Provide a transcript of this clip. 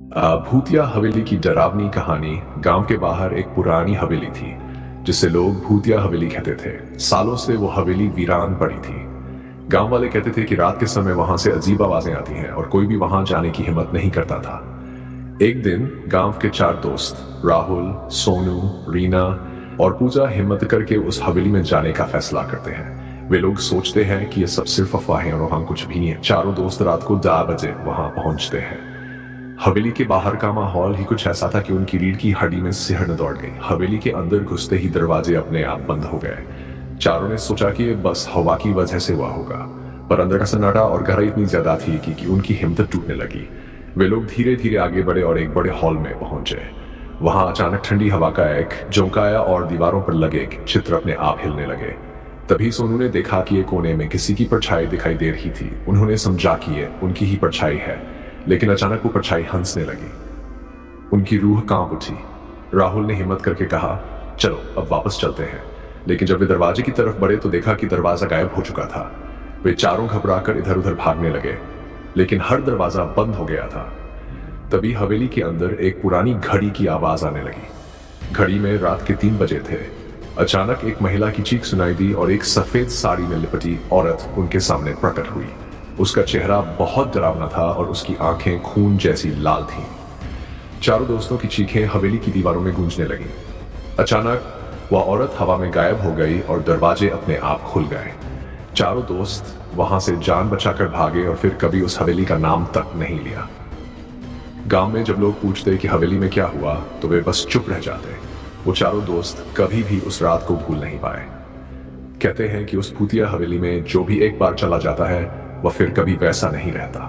भूतिया हवेली की डरावनी कहानी। गांव के बाहर एक पुरानी हवेली थी जिसे लोग भूतिया हवेली कहते थे। सालों से वो हवेली वीरान पड़ी थी। गांव वाले कहते थे कि रात के समय वहां से अजीब आवाजें आती हैं और कोई भी वहां जाने की हिम्मत नहीं करता था। एक दिन गांव के 4 दोस्त राहुल, सोनू, रीना और पूजा हिम्मत करके उस हवेली में जाने का फैसला करते हैं। वे लोग सोचते हैं कि ये सब सिर्फ अफवाहें और वहां कुछ भी नहीं है। चारों दोस्त रात को 10 बजे वहां पहुंचते हैं। हवेली के बाहर का माहौल ही कुछ ऐसा था कि उनकी रीढ़ की हड्डी में सिहरन दौड़ गई। हवेली के अंदर घुसते ही दरवाजे अपने आप बंद हो गए। चारों ने सोचा कि ये बस हवा की वजह से हुआ होगा, पर अंदर का सन्नाटा और गहराई इतनी ज्यादा थी कि उनकी हिम्मत टूटने लगी। वे लोग धीरे धीरे आगे बढ़े और एक बड़े हॉल में पहुंचे। वहां अचानक ठंडी हवा का एक झोंका आया और दीवारों पर लगे एक चित्र अपने आप हिलने लगे। तभी सोनू ने देखा कि एक कोने में किसी की परछाई दिखाई दे रही थी। उन्होंने समझा कि ये उनकी ही परछाई है, लेकिन अचानक वो परछाई हंसने लगी। उनकी रूह कांप उठी। राहुल ने हिम्मत करके कहा, चलो अब वापस चलते हैं। लेकिन जब वे दरवाजे की तरफ बढ़े तो देखा कि दरवाजा गायब हो चुका था। वे चारों घबराकर इधर उधर भागने लगे, लेकिन हर दरवाजा बंद हो गया था। तभी हवेली के अंदर एक पुरानी घड़ी की आवाज आने लगी। घड़ी में रात के 3 बजे थे। अचानक एक महिला की चीख सुनाई दी और एक सफेद साड़ी में लिपटी औरत उनके सामने प्रकट हुई। उसका चेहरा बहुत डरावना था और उसकी आंखें खून जैसी लाल थीं। चारों दोस्तों की चीखें हवेली की दीवारों में गूंजने लगीं। अचानक वह औरत हवा में गायब हो गई और दरवाजे अपने आप खुल गए। चारों दोस्त वहां से जान बचाकर भागे और फिर कभी उस हवेली का नाम तक नहीं लिया। गांव में जब लोग पूछते कि हवेली में क्या हुआ तो वे बस चुप रह जाते। वो चारों दोस्त कभी भी उस रात को भूल नहीं पाए। कहते हैं कि उस भूतिया हवेली में जो भी एक बार चला जाता है वह फिर कभी वैसा नहीं रहता।